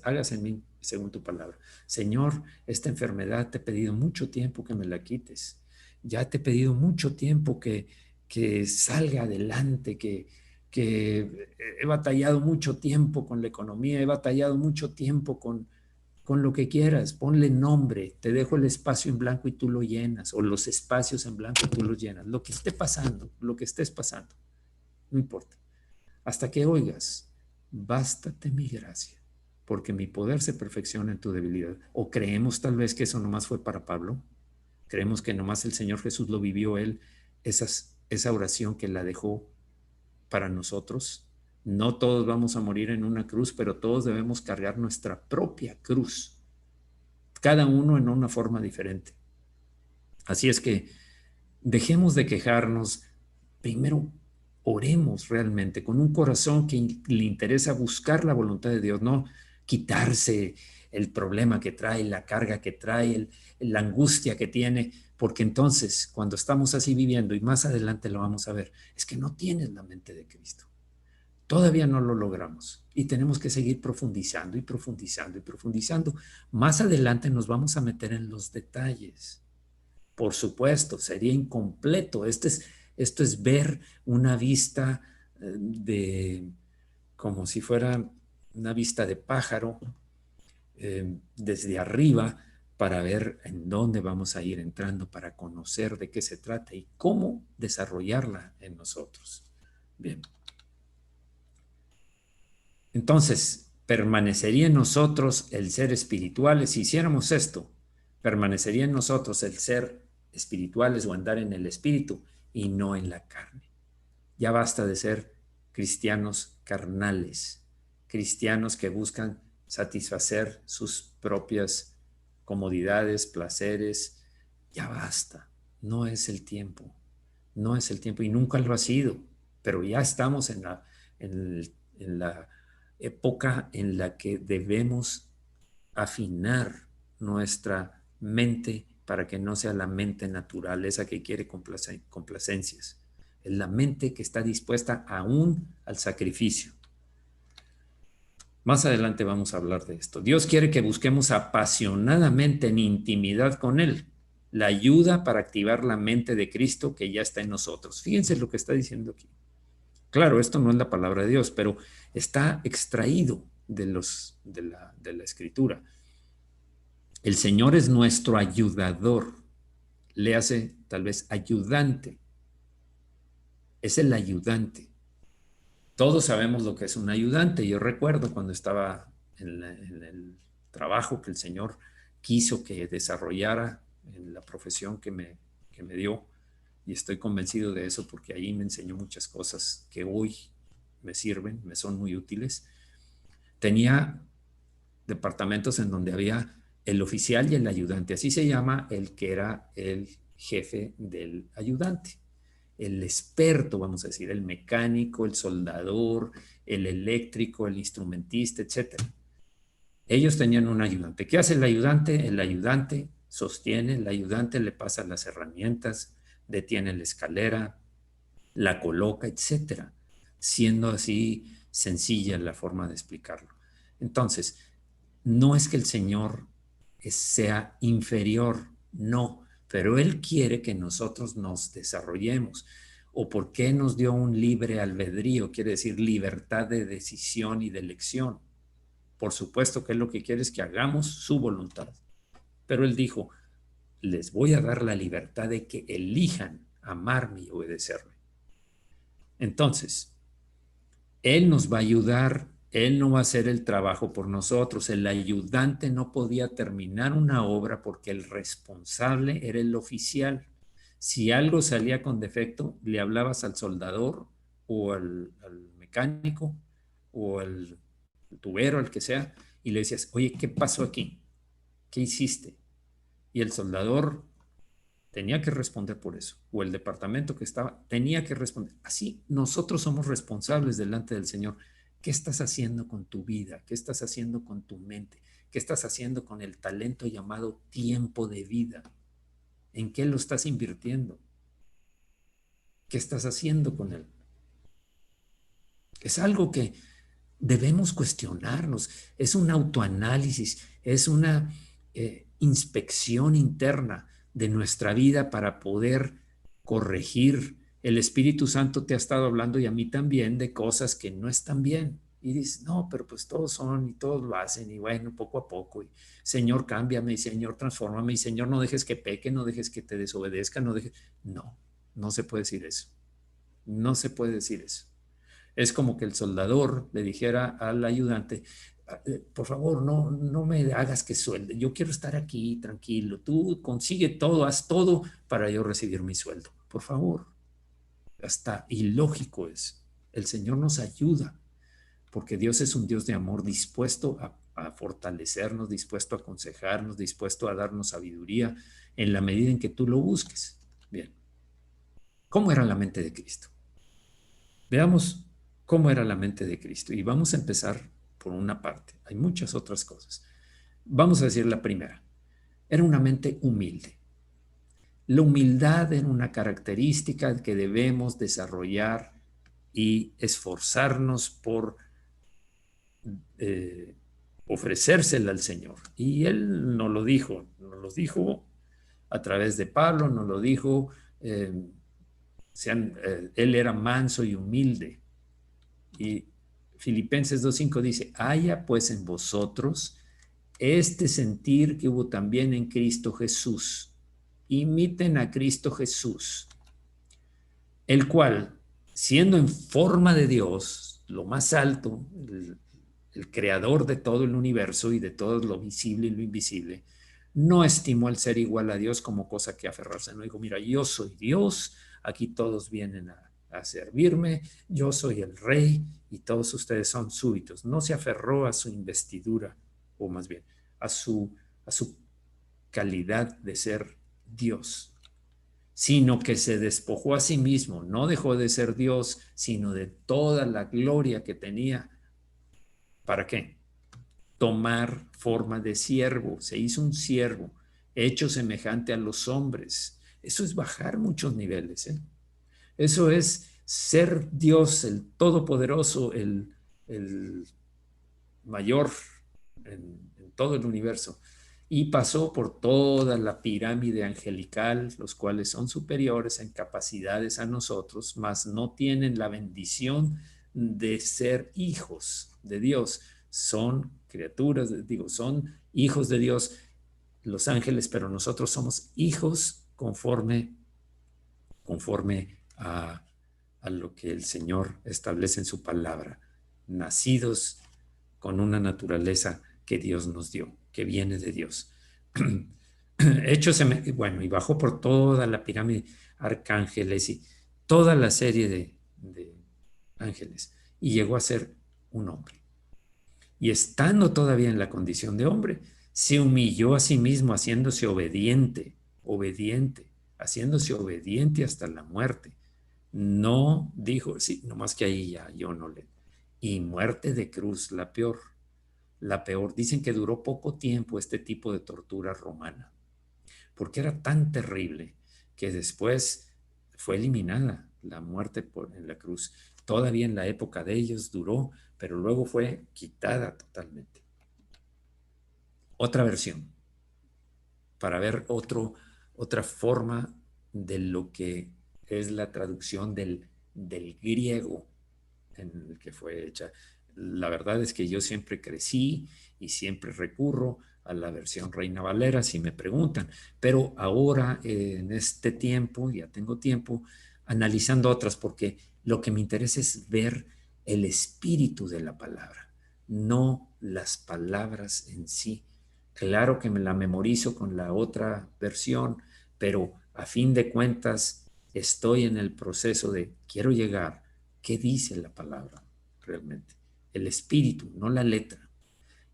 Hágase en mí según tu palabra. Señor, esta enfermedad te he pedido mucho tiempo que me la quites. Ya te he pedido mucho tiempo que salga adelante, que he batallado mucho tiempo con la economía, he batallado mucho tiempo con lo que quieras. Ponle nombre, te dejo el espacio en blanco y tú lo llenas, o los espacios en blanco y tú los llenas. Lo que esté pasando, lo que estés pasando, no importa. Hasta que oigas, bástate mi gracia, porque mi poder se perfecciona en tu debilidad. O creemos tal vez que eso nomás fue para Pablo, creemos que nomás el Señor Jesús lo vivió él, esa oración que la dejó para nosotros. No todos vamos a morir en una cruz, pero todos debemos cargar nuestra propia cruz, cada uno en una forma diferente. Así es que dejemos de quejarnos, primero oremos realmente con un corazón que le interesa buscar la voluntad de Dios, no quitarse el problema que trae, la carga que trae, la angustia que tiene, porque entonces cuando estamos así viviendo, y más adelante lo vamos a ver, es que no tienes la mente de Cristo. Todavía no lo logramos y tenemos que seguir profundizando y profundizando y profundizando. Más adelante nos vamos a meter en los detalles. Por supuesto, sería incompleto. Esto es ver una vista como si fuera una vista de pájaro desde arriba para ver en dónde vamos a ir entrando, para conocer de qué se trata y cómo desarrollarla en nosotros. Bien. Entonces, permanecería en nosotros el ser espirituales. Si hiciéramos esto, permanecería en nosotros el ser espirituales o andar en el espíritu y no en la carne. Ya basta de ser cristianos carnales, cristianos que buscan satisfacer sus propias comodidades, placeres. Ya basta, no es el tiempo, no es el tiempo y nunca lo ha sido, pero ya estamos en la época en la que debemos afinar nuestra mente para que no sea la mente natural, esa que quiere complacencias. Es la mente que está dispuesta aún al sacrificio. Más adelante vamos a hablar de esto. Dios quiere que busquemos apasionadamente en intimidad con Él la ayuda para activar la mente de Cristo que ya está en nosotros. Fíjense lo que está diciendo aquí. Claro, esto no es la palabra de Dios, pero está extraído de la Escritura. El Señor es nuestro ayudador. Le hace tal vez ayudante. Es el ayudante. Todos sabemos lo que es un ayudante. Yo recuerdo cuando estaba en el trabajo que el Señor quiso que desarrollara en la profesión que me dio, y estoy convencido de eso porque ahí me enseñó muchas cosas que hoy me sirven, me son muy útiles. Tenía departamentos en donde había el oficial y el ayudante, así se llama el que era el jefe del ayudante. El experto, vamos a decir, el mecánico, el soldador, el eléctrico, el instrumentista, etc. Ellos tenían un ayudante. ¿Qué hace el ayudante? El ayudante sostiene, el ayudante le pasa las herramientas, detiene la escalera, la coloca, etc. Siendo así sencilla la forma de explicarlo. Entonces, no es que el Señor sea inferior, no, pero Él quiere que nosotros nos desarrollemos. ¿O por qué nos dio un libre albedrío? Quiere decir libertad de decisión y de elección. Por supuesto que Él lo que quiere es que hagamos su voluntad. Pero Él dijo, les voy a dar la libertad de que elijan amarme y obedecerme. Entonces, Él nos va a ayudar. Él no va a hacer el trabajo por nosotros. El ayudante no podía terminar una obra porque el responsable era el oficial. Si algo salía con defecto, le hablabas al soldador o al mecánico o al tubero, al que sea, y le decías, oye, ¿qué pasó aquí? ¿Qué hiciste? Y el soldador tenía que responder por eso, o el departamento que estaba tenía que responder. Así nosotros somos responsables delante del Señor. ¿Qué estás haciendo con tu vida? ¿Qué estás haciendo con tu mente? ¿Qué estás haciendo con el talento llamado tiempo de vida? ¿En qué lo estás invirtiendo? ¿Qué estás haciendo con él? Es algo que debemos cuestionarnos. Es un autoanálisis, es una inspección interna de nuestra vida para poder corregir. El Espíritu Santo te ha estado hablando y a mí también de cosas que no están bien. Y dices, no, pero pues todos son y todos lo hacen y bueno, poco a poco. Y Señor, cámbiame y Señor, transfórmame y Señor, no dejes que peque, no dejes que te desobedezca, no dejes... No, no se puede decir eso. No se puede decir eso. Es como que el soldador le dijera al ayudante, por favor, no me hagas que suelde, yo quiero estar aquí tranquilo, tú consigue todo, haz todo para yo recibir mi sueldo, por favor. Hasta ilógico es. El Señor nos ayuda, porque Dios es un Dios de amor dispuesto a fortalecernos, dispuesto a aconsejarnos, dispuesto a darnos sabiduría en la medida en que tú lo busques. Bien, ¿cómo era la mente de Cristo? Veamos cómo era la mente de Cristo. Y vamos a empezar por una parte. Hay muchas otras cosas. Vamos a decir la primera. Era una mente humilde. La humildad era una característica que debemos desarrollar y esforzarnos por ofrecérsela al Señor. Y Él nos lo dijo a través de Pablo, nos lo dijo, Él era manso y humilde. Y Filipenses 2.5 dice, haya pues en vosotros este sentir que hubo también en Cristo Jesús. Imiten a Cristo Jesús, el cual, siendo en forma de Dios, lo más alto, el creador de todo el universo y de todo lo visible y lo invisible, no estimó el ser igual a Dios como cosa que aferrarse. No dijo, mira, yo soy Dios, aquí todos vienen a servirme, yo soy el rey y todos ustedes son súbitos. No se aferró a su investidura, o más bien a su calidad de ser Dios, sino que se despojó a sí mismo, no dejó de ser Dios, sino de toda la gloria que tenía. ¿Para qué? Tomar forma de siervo, se hizo un siervo, hecho semejante a los hombres. Eso es bajar muchos niveles, ¿eh? Eso es ser Dios, el Todopoderoso, el mayor en todo el universo. Y pasó por toda la pirámide angelical, los cuales son superiores en capacidades a nosotros, mas no tienen la bendición de ser hijos de Dios. Son criaturas, digo, son hijos de Dios los ángeles, pero nosotros somos hijos conforme a lo que el Señor establece en su palabra, nacidos con una naturaleza que Dios nos dio, que viene de Dios. Hechos, bueno, y bajó por toda la pirámide, arcángeles y toda la serie de ángeles, y llegó a ser un hombre. Y estando todavía en la condición de hombre, se humilló a sí mismo, haciéndose obediente, haciéndose obediente hasta la muerte. No dijo, sí, nomás que ahí ya yo no le. Y muerte de cruz, la peor. La peor. Dicen que duró poco tiempo este tipo de tortura romana, porque era tan terrible que después fue eliminada la muerte en la cruz. Todavía en la época de ellos duró, pero luego fue quitada totalmente. Otra versión, para ver otra forma de lo que es la traducción del griego en el que fue hecha. La verdad es que yo siempre crecí y siempre recurro a la versión Reina Valera si me preguntan, pero ahora en este tiempo, ya tengo tiempo, analizando otras porque lo que me interesa es ver el espíritu de la palabra, no las palabras en sí. Claro que me la memorizo con la otra versión, pero a fin de cuentas estoy en el proceso de quiero llegar. ¿Qué dice la palabra realmente? El espíritu, no la letra.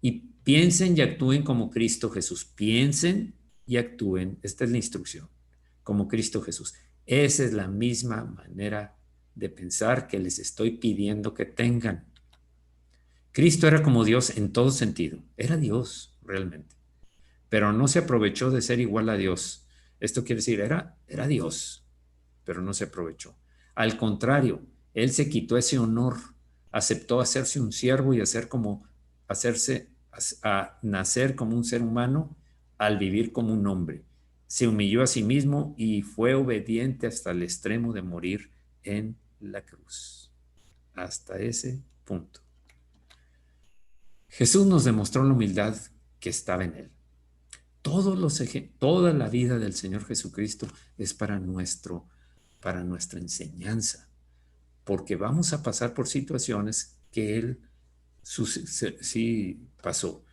Y piensen y actúen como Cristo Jesús. Piensen y actúen. Esta es la instrucción. Como Cristo Jesús. Esa es la misma manera de pensar que les estoy pidiendo que tengan. Cristo era como Dios en todo sentido. Era Dios realmente. Pero no se aprovechó de ser igual a Dios. Esto quiere decir, era Dios, pero no se aprovechó. Al contrario, él se quitó ese honor, aceptó hacerse un siervo y a nacer como un ser humano al vivir como un hombre. Se humilló a sí mismo y fue obediente hasta el extremo de morir en la cruz. Hasta ese punto. Jesús nos demostró la humildad que estaba en él. Toda la vida del Señor Jesucristo es para nuestra enseñanza, porque vamos a pasar por situaciones que Él sí pasó.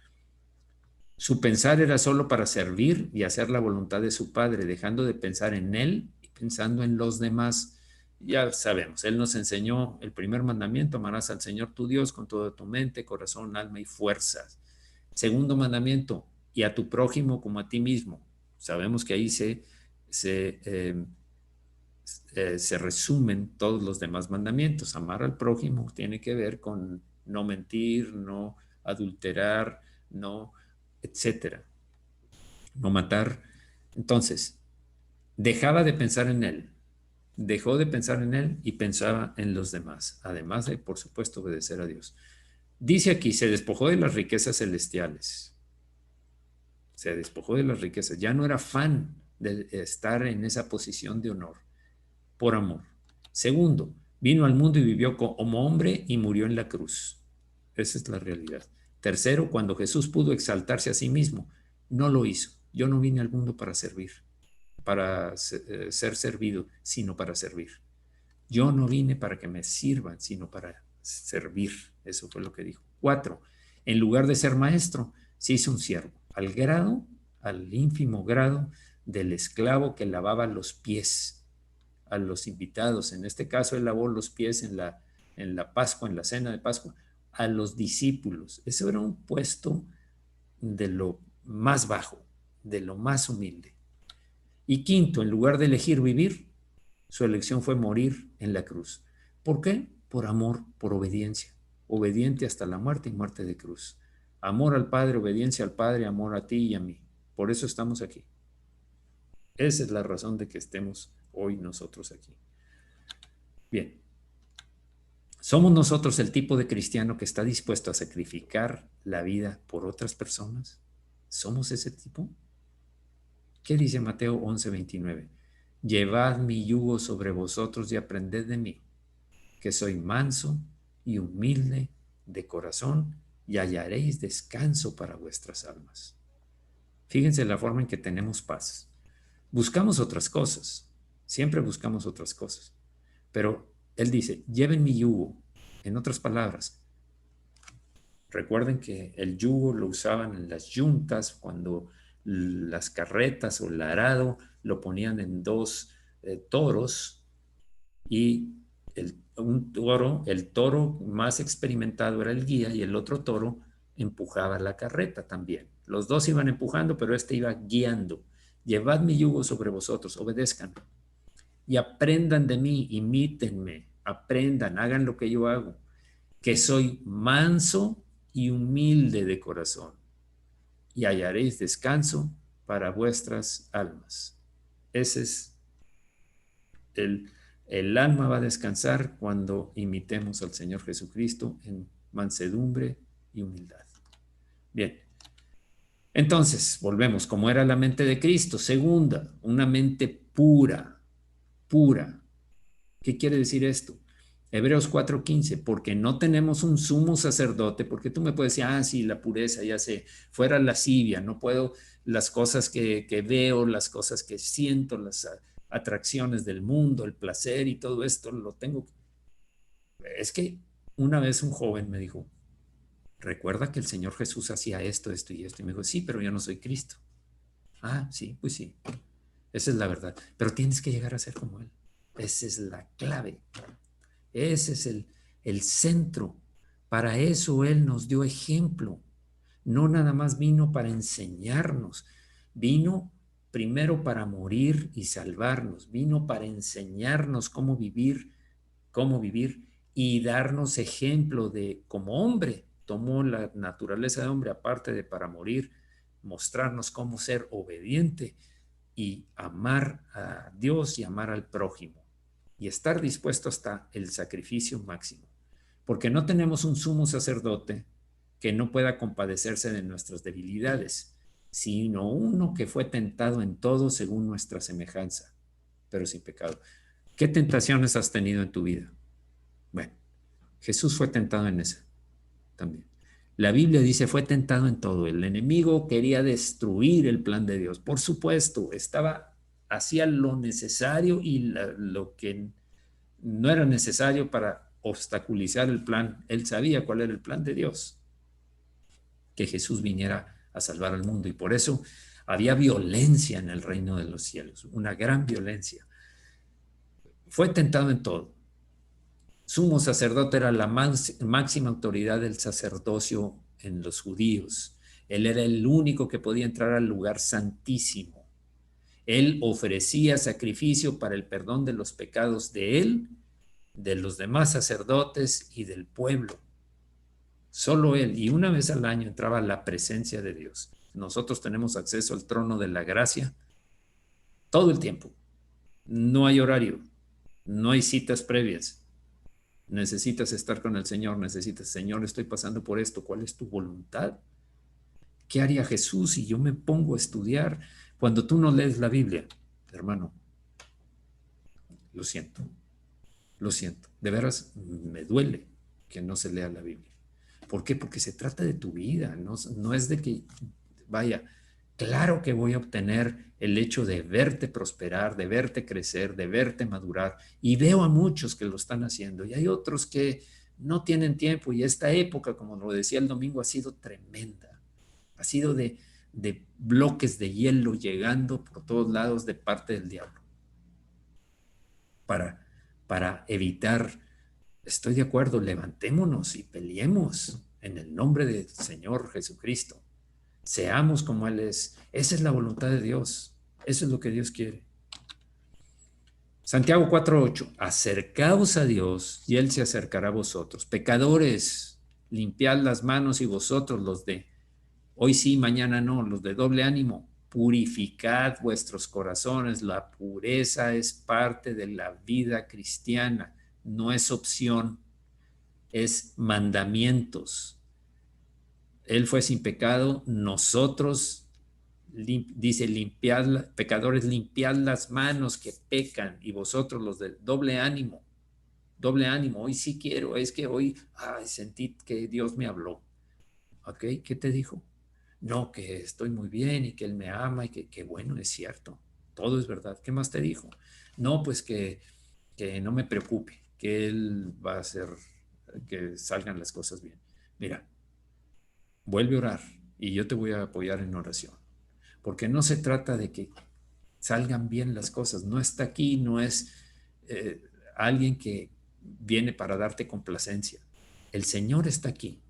Su pensar era solo para servir y hacer la voluntad de su Padre, dejando de pensar en Él y pensando en los demás. Ya sabemos, Él nos enseñó el primer mandamiento: amarás al Señor tu Dios con toda tu mente, corazón, alma y fuerzas. Segundo mandamiento: y a tu prójimo como a ti mismo. Sabemos que ahí se resumen todos los demás mandamientos. Amar al prójimo tiene que ver con no mentir, no adulterar, no, etcétera, no matar. Entonces, dejaba de pensar en él, dejó de pensar en él y pensaba en los demás, además de, por supuesto, obedecer a Dios. Dice aquí, se despojó de las riquezas celestiales, se despojó de las riquezas, ya no era fan de estar en esa posición de honor, por amor. Segundo, vino al mundo y vivió como hombre y murió en la cruz. Esa es la realidad. Tercero, cuando Jesús pudo exaltarse a sí mismo, no lo hizo. Yo no vine al mundo para servir, para ser servido, sino para servir. Yo no vine para que me sirvan, sino para servir. Eso fue lo que dijo. 4, en lugar de ser maestro, se hizo un siervo, al ínfimo grado del esclavo que lavaba los pies a los invitados. En este caso, él lavó los pies en la Pascua, en la cena de Pascua, a los discípulos. Eso era un puesto de lo más bajo, de lo más humilde. Y quinto, en lugar de elegir vivir, su elección fue morir en la cruz. ¿Por qué? Por amor, por obediencia. Obediente hasta la muerte y muerte de cruz. Amor al Padre, obediencia al Padre, amor a ti y a mí. Por eso estamos aquí. Esa es la razón de que estemos hoy nosotros aquí. Bien, ¿somos nosotros el tipo de cristiano que está dispuesto a sacrificar la vida por otras personas? ¿Somos ese tipo? ¿Qué dice Mateo 11:29? Llevad mi yugo sobre vosotros y aprended de mí, que soy manso y humilde de corazón, y hallaréis descanso para vuestras almas. Fíjense la forma en que tenemos paz. Buscamos otras cosas, siempre buscamos otras cosas, pero Él dice, lleven mi yugo. En otras palabras, recuerden que el yugo lo usaban en las yuntas cuando las carretas o el arado lo ponían en dos toros y el toro más experimentado era el guía y el otro toro empujaba la carreta también. Los dos iban empujando, pero este iba guiando. Llevad mi yugo sobre vosotros, obedezcan y aprendan de mí, imítenme, aprendan, hagan lo que yo hago, que soy manso y humilde de corazón, y hallaréis descanso para vuestras almas. Ese es el alma va a descansar cuando imitemos al Señor Jesucristo en mansedumbre y humildad. Bien, entonces volvemos, como era la mente de Cristo. Segunda, una mente pura, pura. ¿Qué quiere decir esto? Hebreos 4:15, porque no tenemos un sumo sacerdote, porque tú me puedes decir, sí, la pureza, ya sé, fuera lascivia, no puedo, las cosas que veo, las cosas que siento, las atracciones del mundo, el placer y todo esto, lo tengo. Es que una vez un joven me dijo, recuerda que el Señor Jesús hacía esto, esto y esto, y me dijo, sí, pero yo no soy Cristo. Sí, pues sí, esa es la verdad, pero tienes que llegar a ser como Él. Esa es la clave. Ese es el centro. Para eso Él nos dio ejemplo. No nada más vino para enseñarnos. Vino primero para morir y salvarnos. Vino para enseñarnos cómo vivir y darnos ejemplo de como hombre. Tomó la naturaleza de hombre aparte de para morir, mostrarnos cómo ser obediente y amar a Dios y amar al prójimo y estar dispuesto hasta el sacrificio máximo, porque no tenemos un sumo sacerdote que no pueda compadecerse de nuestras debilidades, sino uno que fue tentado en todo según nuestra semejanza, pero sin pecado. ¿Qué tentaciones has tenido en tu vida? Bueno, Jesús fue tentado en esa también. La Biblia dice, fue tentado en todo. El enemigo quería destruir el plan de Dios. Por supuesto, hacía lo necesario y lo que no era necesario para obstaculizar el plan. Él sabía cuál era el plan de Dios, que Jesús viniera a salvar al mundo. Y por eso había violencia en el reino de los cielos, una gran violencia. Fue tentado en todo. Sumo sacerdote era la máxima autoridad del sacerdocio en los judíos. Él era el único que podía entrar al lugar santísimo. Él ofrecía sacrificio para el perdón de los pecados de él, de los demás sacerdotes y del pueblo. Solo él, y una vez al año entraba a la presencia de Dios. Nosotros tenemos acceso al trono de la gracia todo el tiempo. No hay horario, no hay citas previas. Necesitas estar con el Señor, Señor, estoy pasando por esto, ¿cuál es tu voluntad? ¿Qué haría Jesús si yo me pongo a estudiar cuando tú no lees la Biblia? Hermano, lo siento, de veras me duele que no se lea la Biblia. ¿Por qué? Porque se trata de tu vida, no es de que, vaya, claro que voy a obtener el hecho de verte prosperar, de verte crecer, de verte madurar. Y veo a muchos que lo están haciendo y hay otros que no tienen tiempo. Y esta época, como lo decía el domingo, ha sido tremenda. Ha sido de bloques de hielo llegando por todos lados de parte del diablo. Para evitar, estoy de acuerdo, levantémonos y peleemos en el nombre del Señor Jesucristo. Seamos como Él es. Esa es la voluntad de Dios. Eso es lo que Dios quiere. Santiago 4:8. Acercaos a Dios y Él se acercará a vosotros. Pecadores, limpiad las manos y vosotros los de hoy sí, mañana no, los de doble ánimo, purificad vuestros corazones. La pureza es parte de la vida cristiana, no es opción, es mandamientos. Él fue sin pecado, nosotros, dice, limpiad, pecadores, limpiad las manos que pecan, y vosotros los de doble ánimo, hoy sí quiero, es que hoy sentí que Dios me habló. ¿Ok? ¿Qué te dijo? No, que estoy muy bien y que Él me ama y que bueno, es cierto, todo es verdad. ¿Qué más te dijo? No, pues que no me preocupe, que Él va a hacer que salgan las cosas bien. Mira, vuelve a orar y yo te voy a apoyar en oración, porque no se trata de que salgan bien las cosas, no está aquí, no es alguien que viene para darte complacencia. El Señor está aquí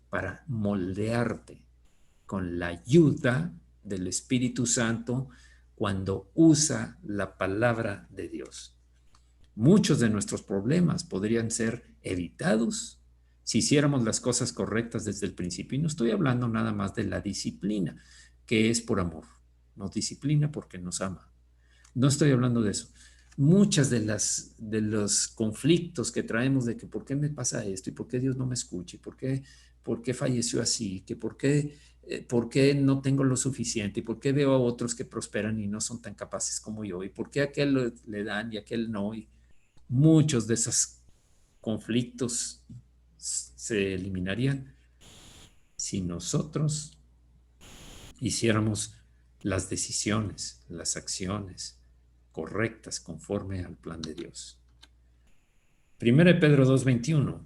para moldearte con la ayuda del Espíritu Santo cuando usa la palabra de Dios. Muchos de nuestros problemas podrían ser evitados si hiciéramos las cosas correctas desde el principio. Y no estoy hablando nada más de la disciplina, que es por amor. Nos disciplina porque nos ama. No estoy hablando de eso. Muchas de los conflictos que traemos de que por qué me pasa esto y por qué Dios no me escucha y por qué falleció así, que por qué no tengo lo suficiente y por qué veo a otros que prosperan y no son tan capaces como yo y por qué a aquel le dan y a aquel no. Y muchos de esos conflictos se eliminarían si nosotros hiciéramos las decisiones, las acciones correctas conforme al plan de Dios. 1 Pedro 2:21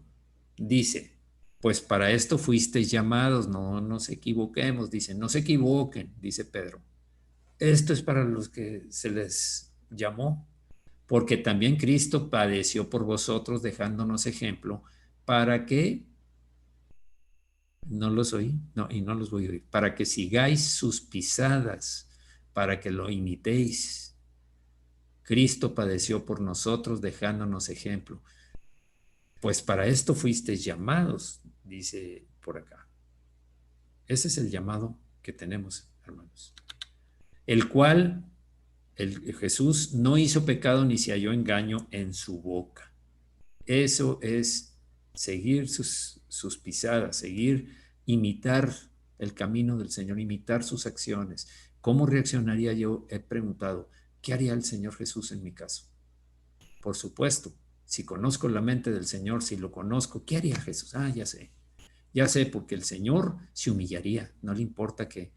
dice, pues para esto fuisteis llamados, no nos equivoquemos, dice, no se equivoquen, dice Pedro. Esto es para los que se les llamó, porque también Cristo padeció por vosotros, dejándonos ejemplo, para que, no los oí, no, y no los voy a oír, para que sigáis sus pisadas, para que lo imitéis. Cristo padeció por nosotros, dejándonos ejemplo. Pues para esto fuisteis llamados, dice por acá. Ese es el llamado que tenemos, hermanos. El cual Jesús no hizo pecado ni se halló engaño en su boca. Eso es seguir sus pisadas, imitar el camino del Señor, imitar sus acciones. ¿Cómo reaccionaría yo? He preguntado, ¿qué haría el Señor Jesús en mi caso? Por supuesto, si conozco la mente del Señor, si lo conozco, ¿qué haría Jesús? Ya sé, porque el Señor se humillaría, no le importa que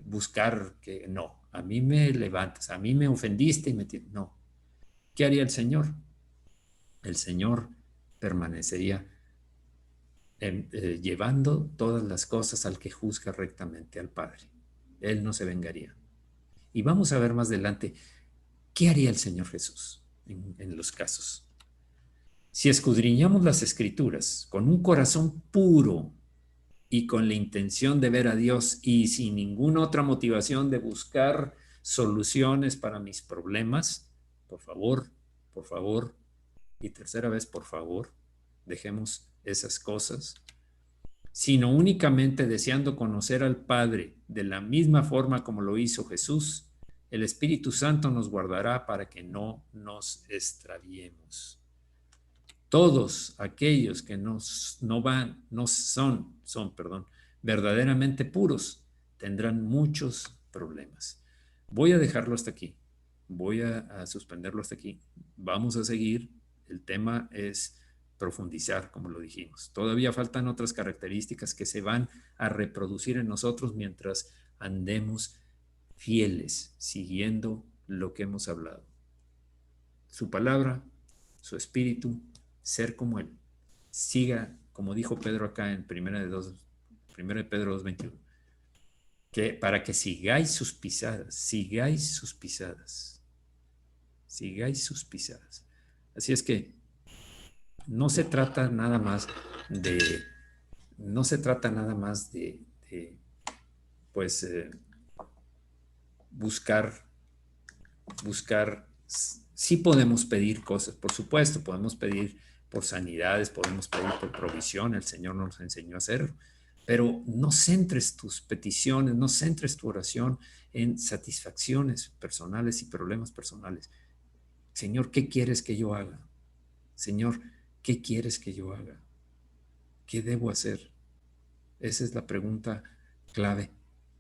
buscar que no, a mí me levantas, a mí me ofendiste y no. ¿Qué haría el Señor? El Señor permanecería llevando todas las cosas al que juzga rectamente, al Padre. Él no se vengaría. Y vamos a ver más adelante qué haría el Señor Jesús en los casos. Si escudriñamos las Escrituras con un corazón puro y con la intención de ver a Dios y sin ninguna otra motivación de buscar soluciones para mis problemas, por favor, y tercera vez, por favor, dejemos esas cosas, sino únicamente deseando conocer al Padre de la misma forma como lo hizo Jesús, el Espíritu Santo nos guardará para que no nos extraviemos. Todos aquellos que no son verdaderamente puros, tendrán muchos problemas. Voy a dejarlo hasta aquí. Voy a suspenderlo hasta aquí. Vamos a seguir. El tema es profundizar, como lo dijimos. Todavía faltan otras características que se van a reproducir en nosotros mientras andemos fieles, siguiendo lo que hemos hablado. Su palabra, su espíritu, ser como Él. Siga, como dijo Pedro acá en 1 Pedro 2:21, que para que sigáis sus pisadas, sigáis sus pisadas. Así es que no se trata nada más de pues buscar, sí podemos pedir cosas, por supuesto, podemos pedir por sanidades, podemos pedir por provisión, el Señor nos enseñó a hacerlo, Pero no centres tus peticiones, no centres tu oración en satisfacciones personales y problemas personales. Señor, ¿qué quieres que yo haga? Señor, ¿qué quieres que yo haga? ¿Qué debo hacer? Esa es la pregunta clave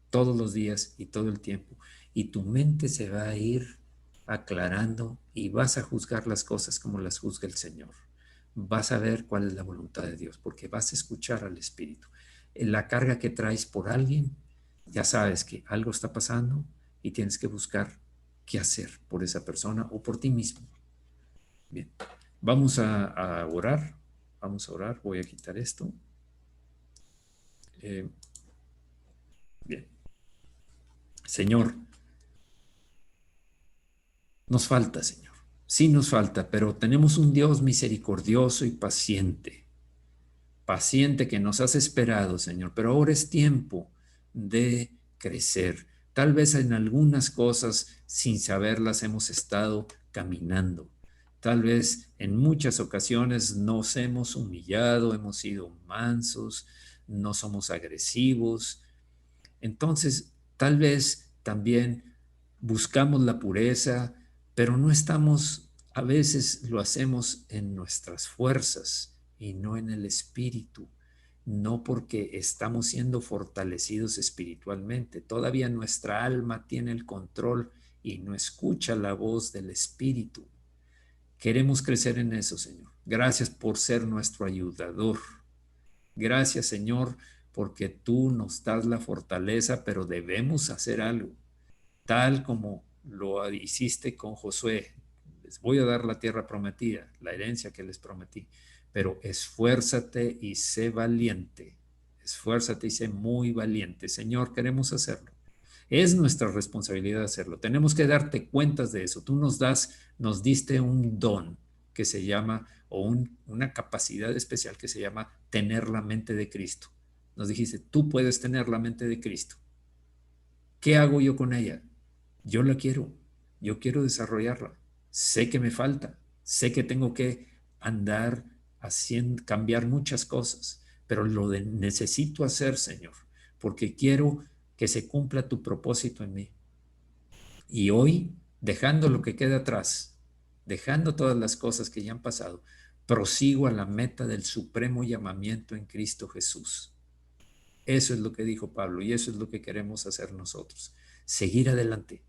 todos los días y todo el tiempo. Y tu mente se va a ir aclarando y vas a juzgar las cosas como las juzga el Señor. Vas a ver cuál es la voluntad de Dios, porque vas a escuchar al Espíritu. En la carga que traes por alguien, ya sabes que algo está pasando y tienes que buscar qué hacer por esa persona o por ti mismo. Bien, vamos a orar. Vamos a orar. Voy a quitar esto. Eh, bien. Señor, nos falta, Señor. Sí nos falta, pero tenemos un Dios misericordioso y paciente. Paciente que nos has esperado, Señor. Pero ahora es tiempo de crecer. Tal vez en algunas cosas, sin saberlas, hemos estado caminando. Tal vez en muchas ocasiones nos hemos humillado, hemos sido mansos, no somos agresivos. Entonces, tal vez también buscamos la pureza, pero no estamos, a veces lo hacemos en nuestras fuerzas y no en el espíritu, no porque estamos siendo fortalecidos espiritualmente. Todavía nuestra alma tiene el control y no escucha la voz del espíritu. Queremos crecer en eso, Señor. Gracias por ser nuestro ayudador. Gracias, Señor, porque tú nos das la fortaleza, pero debemos hacer algo, tal como lo hiciste con Josué. Les voy a dar la tierra prometida, la herencia que les prometí, pero esfuérzate y sé valiente. Esfuérzate y sé muy valiente. Señor, queremos hacerlo. Es nuestra responsabilidad hacerlo. Tenemos que darte cuentas de eso. Tú nos diste un don que se llama, o una capacidad especial que se llama tener la mente de Cristo. Nos dijiste, tú puedes tener la mente de Cristo. ¿Qué hago yo con ella? Yo la quiero. Yo quiero desarrollarla. Sé que me falta. Sé que tengo que andar haciendo, cambiar muchas cosas, pero necesito hacer, Señor, porque quiero que se cumpla tu propósito en mí. Y hoy, dejando lo que queda atrás, dejando todas las cosas que ya han pasado, prosigo a la meta del supremo llamamiento en Cristo Jesús. Eso es lo que dijo Pablo y eso es lo que queremos hacer nosotros. Seguir adelante,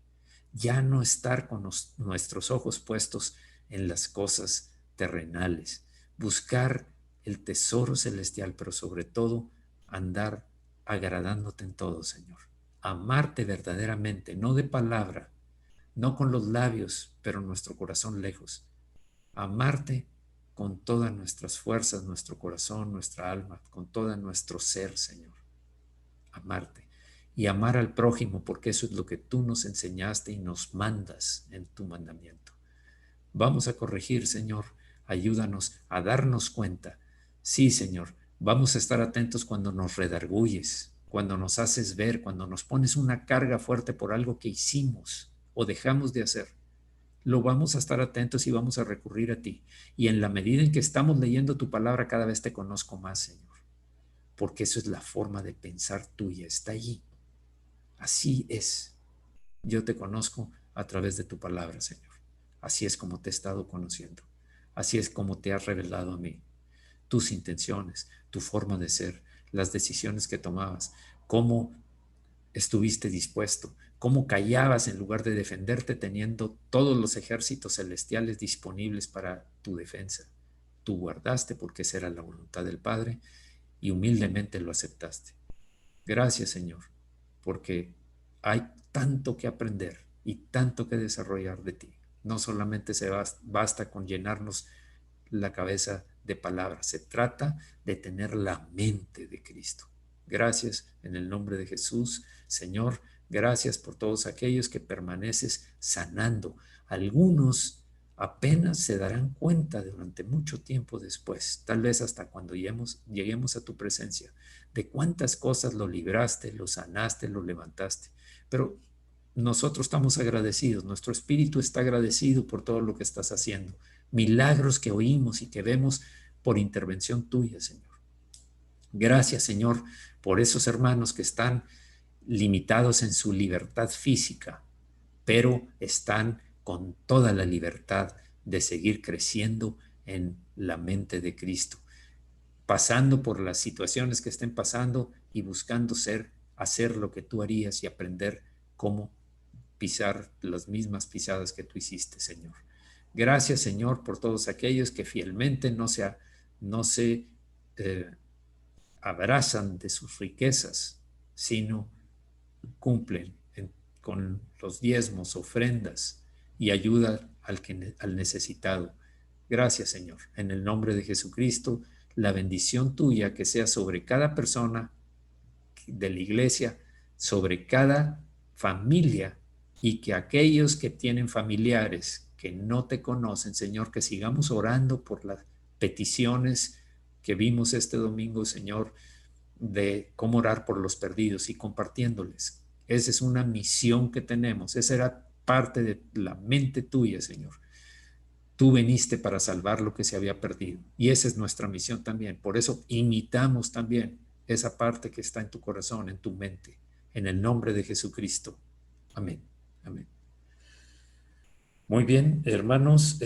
ya no estar con nuestros ojos puestos en las cosas terrenales, buscar el tesoro celestial, pero sobre todo andar agradándote en todo, Señor. Amarte verdaderamente, no de palabra, no con los labios, pero nuestro corazón lejos. Amarte con todas nuestras fuerzas, nuestro corazón, nuestra alma, con todo nuestro ser, Señor. Amarte y amar al prójimo, porque eso es lo que tú nos enseñaste y nos mandas en tu mandamiento. Vamos a corregir, Señor. Ayúdanos a darnos cuenta. Sí, Señor, vamos a estar atentos cuando nos redarguyes, cuando nos haces ver, cuando nos pones una carga fuerte por algo que hicimos o dejamos de hacer. Lo vamos a estar atentos y vamos a recurrir a ti. Y en la medida en que estamos leyendo tu palabra, cada vez te conozco más, Señor, porque eso es la forma de pensar tuya, está allí. Así es. Yo te conozco a través de tu palabra, Señor. Así es como te he estado conociendo. Así es como te has revelado a mí. Tus intenciones, tu forma de ser, las decisiones que tomabas, cómo estuviste dispuesto, cómo callabas en lugar de defenderte teniendo todos los ejércitos celestiales disponibles para tu defensa. Tú guardaste porque esa era la voluntad del Padre y humildemente lo aceptaste. Gracias, Señor, porque hay tanto que aprender y tanto que desarrollar de ti. No solamente basta con llenarnos la cabeza de palabras, se trata de tener la mente de Cristo. Gracias en el nombre de Jesús, Señor. Gracias por todos aquellos que permaneces sanando. Algunos apenas se darán cuenta durante mucho tiempo después, tal vez hasta cuando lleguemos a tu presencia, de cuántas cosas lo libraste, lo sanaste, lo levantaste. Pero nosotros estamos agradecidos, nuestro espíritu está agradecido por todo lo que estás haciendo. Milagros que oímos y que vemos por intervención tuya, Señor. Gracias, Señor, por esos hermanos que están limitados en su libertad física, pero están con toda la libertad de seguir creciendo en la mente de Cristo, pasando por las situaciones que estén pasando y buscando hacer lo que tú harías y aprender cómo pisar las mismas pisadas que tú hiciste, Señor. Gracias, Señor, por todos aquellos que fielmente no se abrazan de sus riquezas, sino cumplen con los diezmos, ofrendas y ayuda al necesitado. Gracias, Señor. En el nombre de Jesucristo, la bendición tuya que sea sobre cada persona de la iglesia, sobre cada familia, y que aquellos que tienen familiares que no te conocen, Señor, que sigamos orando por las peticiones que vimos este domingo, Señor, de cómo orar por los perdidos y compartiéndoles. Esa es una misión que tenemos. Esa era parte de la mente tuya, Señor. Tú viniste para salvar lo que se había perdido. Y esa es nuestra misión también. Por eso imitamos también esa parte que está en tu corazón, en tu mente. En el nombre de Jesucristo. Amén. Amén. Muy bien, hermanos.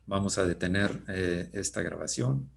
Vamos a detener esta grabación.